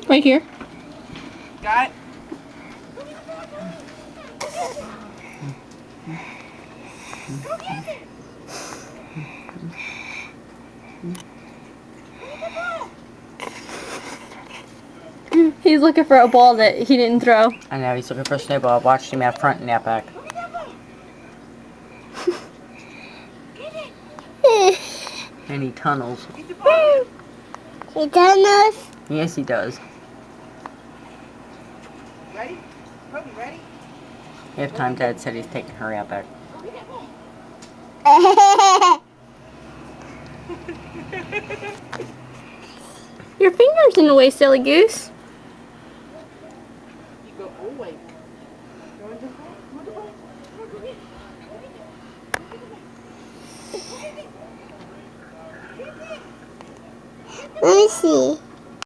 Right here. Got it? He's looking for a ball that he didn't throw. I know, he's looking for a snowball. I watched him out front and out back. And he tunnels. He tunnels? Yes, he does. Ready? Kobe, ready? Half time Dad said he's taking her out back. Your finger's in the way, silly goose. You go away. Go into the ball. Go into the ball. Go get it. Let me see.